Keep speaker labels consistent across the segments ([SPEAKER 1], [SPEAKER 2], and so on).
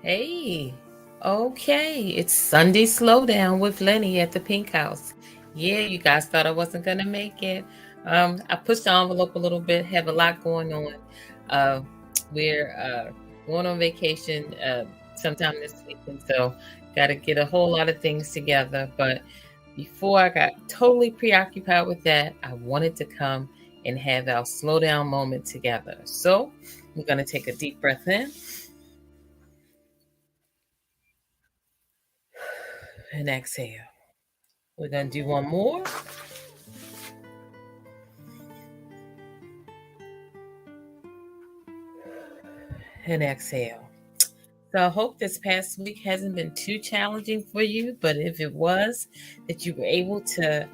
[SPEAKER 1] Hey, okay, it's Sunday Slowdown with Lynie at the Pinkhouse. Yeah, you guys thought I wasn't gonna make it. I pushed the envelope a little bit, have a lot going on. Uh, we're going on vacation sometime this week, and so got to get a whole lot of things together. But before I got totally preoccupied with that, I wanted to come and have our slowdown moment together. So we're gonna take a deep breath in and exhale. We're going to do one more and exhale. So I hope this past week hasn't been too challenging for you, but if it was, that you were able to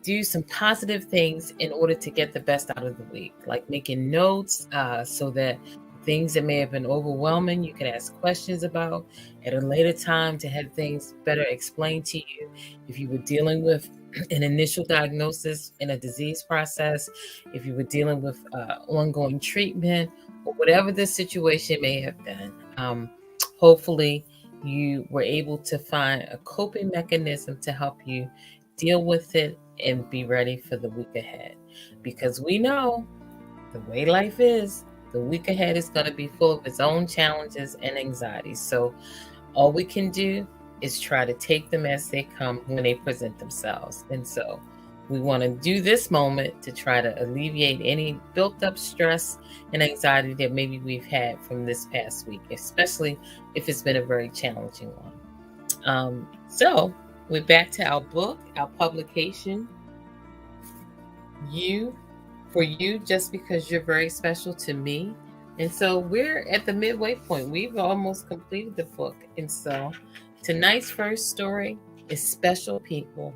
[SPEAKER 1] do some positive things in order to get the best out of the week, like making notes so that things that may have been overwhelming, you can ask questions about at a later time to have things better explained to you. If you were dealing with an initial diagnosis in a disease process, if you were dealing with ongoing treatment, or whatever the situation may have been, hopefully you were able to find a coping mechanism to help you deal with it and be ready for the week ahead. Because we know the way life is, the week ahead is going to be full of its own challenges and anxieties. So all we can do is try to take them as they come when they present themselves. And so we want to do this moment to try to alleviate any built up stress and anxiety that maybe we've had from this past week, especially if it's been a very challenging one. So we're back to our book, our publication, You, for You, just because you're very special to me. And so we're at the midway point. We've almost completed the book. And so tonight's first story is Special People.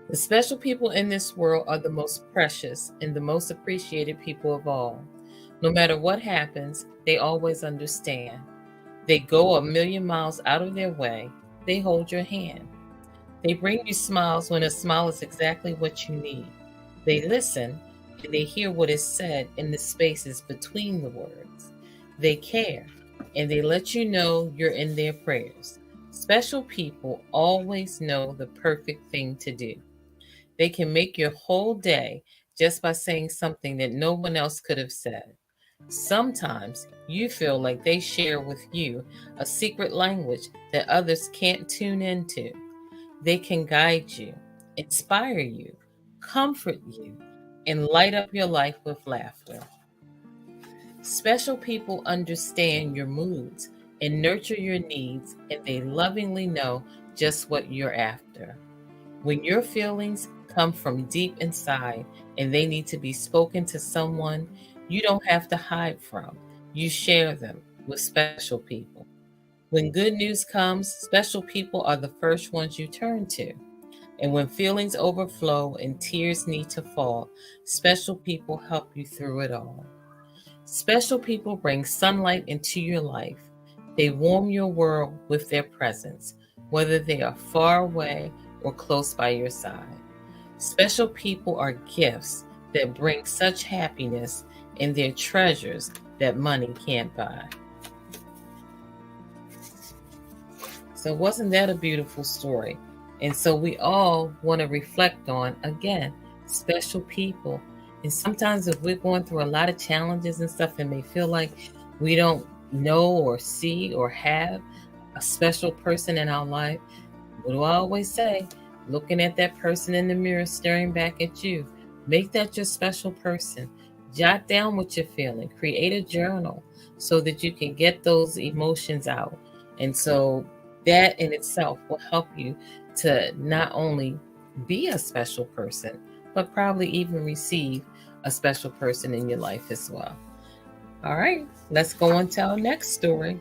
[SPEAKER 1] The special people in this world are the most precious and the most appreciated people of all. No matter what happens, they always understand. They go a million miles out of their way. They hold your hand. They bring you smiles when a smile is exactly what you need. They listen and they hear what is said in the spaces between the words. They care and they let you know you're in their prayers. Special people always know the perfect thing to do. They can make your whole day just by saying something that no one else could have said. Sometimes you feel like they share with you a secret language that others can't tune into. They can guide you, inspire you, comfort you, and light up your life with laughter. Special people understand your moods and nurture your needs, and they lovingly know just what you're after. When your feelings come from deep inside and they need to be spoken to someone, you don't have to hide from. You share them with special people. When good news comes, special people are the first ones you turn to. And when feelings overflow and tears need to fall, special people help you through it all. Special people bring sunlight into your life. They warm your world with their presence, whether they are far away or close by your side. Special people are gifts that bring such happiness, and they're treasures that money can't buy. So, wasn't that a beautiful story? And so, we all want to reflect on, again, special people. And sometimes, if we're going through a lot of challenges and stuff, and may feel like we don't know or see or have a special person in our life, what do I always say? Looking at that person in the mirror, staring back at you, make that your special person. Jot down what you're feeling. Create a journal so that you can get those emotions out. And so that in itself will help you to not only be a special person, but probably even receive a special person in your life as well. All right, let's go on to our next story.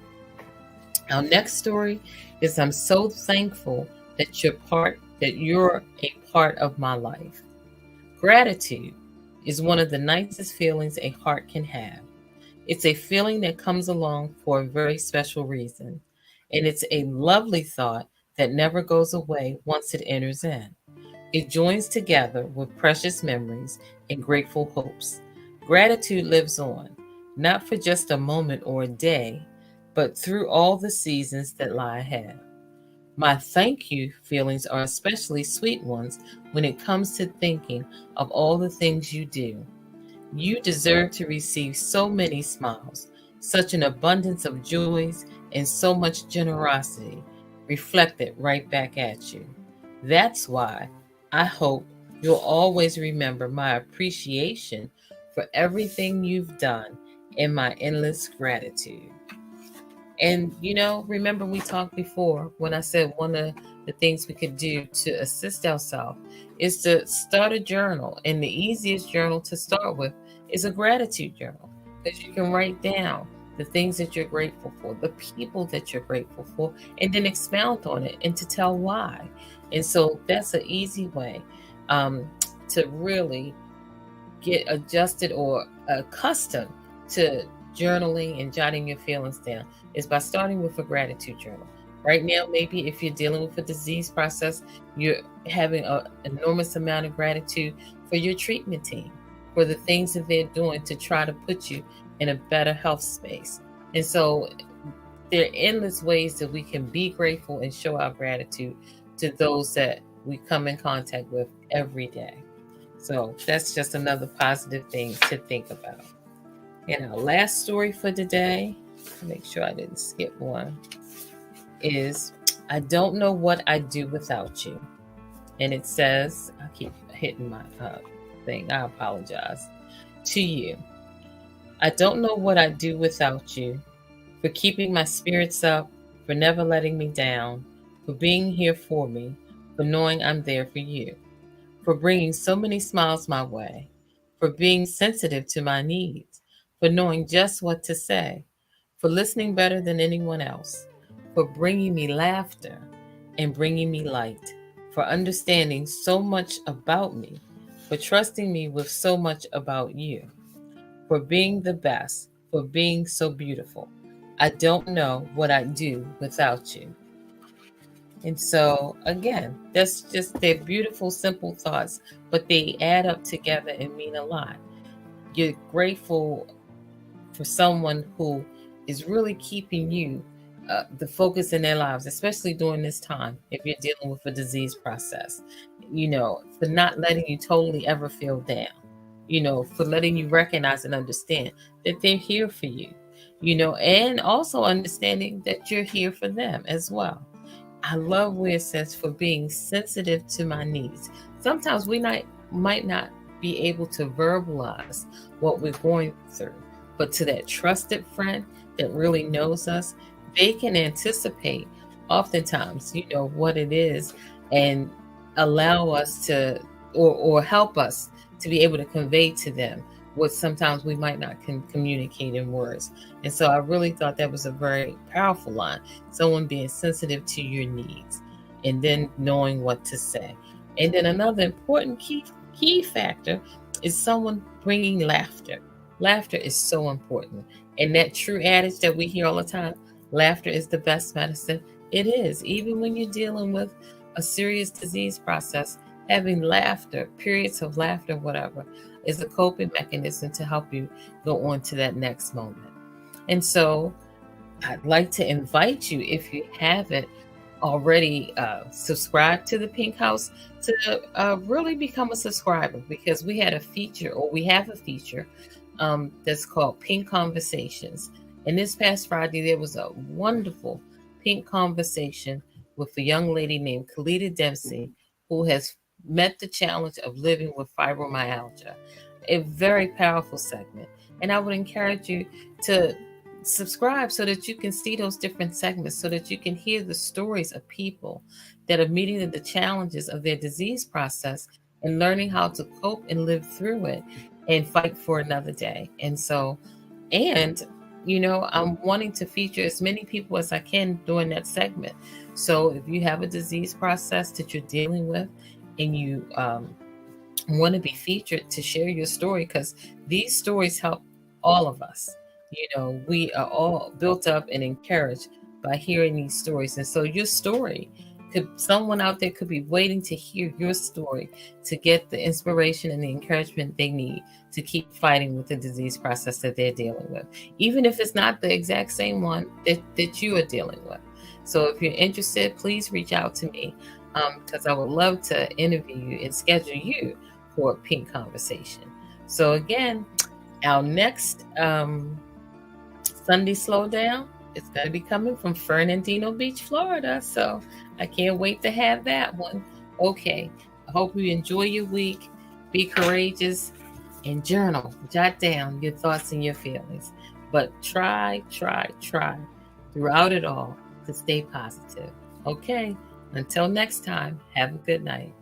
[SPEAKER 1] Our next story is I'm so thankful that you're a part of my life. Gratitude is one of the nicest feelings a heart can have. It's a feeling that comes along for a very special reason, and it's a lovely thought that never goes away once it enters in. It joins together with precious memories and grateful hopes. Gratitude lives on. not for just a moment or a day, but through all the seasons that lie ahead. My thank you feelings are especially sweet ones when it comes to thinking of all the things you do. You deserve to receive so many smiles, such an abundance of joys, and so much generosity reflected right back at you. That's why I hope you'll always remember my appreciation for everything you've done and my endless gratitude. And, remember we talked before when I said one of the things we could do to assist ourselves is to start a journal. And the easiest journal to start with is a gratitude journal, because you can write down the things that you're grateful for, the people that you're grateful for, and then expound on it and to tell why. And so that's an easy way to really get adjusted or accustomed to journaling and jotting your feelings down, is by starting with a gratitude journal. Right now, maybe if you're dealing with a disease process, you're having an enormous amount of gratitude for your treatment team, for the things that they're doing to try to put you in a better health space. And so there are endless ways that we can be grateful and show our gratitude to those that we come in contact with every day. So that's just another positive thing to think about. And our last story for today, make sure I didn't skip one, is I don't know what I'd do without you. And it says, I keep hitting my thing, I apologize. To you, I don't know what I'd do without you, for keeping my spirits up, for never letting me down, for being here for me, for knowing I'm there for you, for bringing so many smiles my way, for being sensitive to my needs, for knowing just what to say, for listening better than anyone else, for bringing me laughter and bringing me light, for understanding so much about me, for trusting me with so much about you, for being the best, for being so beautiful. I don't know what I'd do without you. And so, again, that's just their beautiful, simple thoughts, but they add up together and mean a lot. You're grateful for someone who is really keeping you the focus in their lives, especially during this time, if you're dealing with a disease process, for not letting you totally ever feel down, for letting you recognize and understand that they're here for you, and also understanding that you're here for them as well. I love where it says for being sensitive to my needs. Sometimes we might not be able to verbalize what we're going through, but to that trusted friend that really knows us, they can anticipate oftentimes, what it is, and allow us to, or help us to be able to convey to them what sometimes we might not communicate in words. And so I really thought that was a very powerful line. Someone being sensitive to your needs and then knowing what to say. And then another important key factor is someone bringing laughter. Laughter is so important. And that true adage that we hear all the time, laughter is the best medicine. It is. Even when you're dealing with a serious disease process, having laughter, periods of laughter, whatever, is a coping mechanism to help you go on to that next moment. And so I'd like to invite you, if you haven't already subscribed to the Pinkhouse, to really become a subscriber, because we have a feature that's called Pink Conversations. And this past Friday, there was a wonderful pink conversation with a young lady named Kalita Dempsey, who has met the challenge of living with fibromyalgia. A very powerful segment. And I would encourage you to subscribe so that you can see those different segments, so that you can hear the stories of people that are meeting the challenges of their disease process and learning how to cope and live through it and fight for another day. And so, I'm wanting to feature as many people as I can during that segment. So if you have a disease process that you're dealing with and you want to be featured, to share your story, because these stories help all of us. We are all built up and encouraged by hearing these stories. And so your story someone out there could be waiting to hear your story to get the inspiration and the encouragement they need to keep fighting with the disease process that they're dealing with, even if it's not the exact same one that you are dealing with. So if you're interested, please reach out to me, because I would love to interview you and schedule you for a pink conversation. So again, our next Sunday Slowdown is going to be coming from Fernandino Beach, Florida. So I can't wait to have that one. Okay, I hope you enjoy your week. Be courageous and journal. Jot down your thoughts and your feelings. But try throughout it all to stay positive. Okay, until next time, have a good night.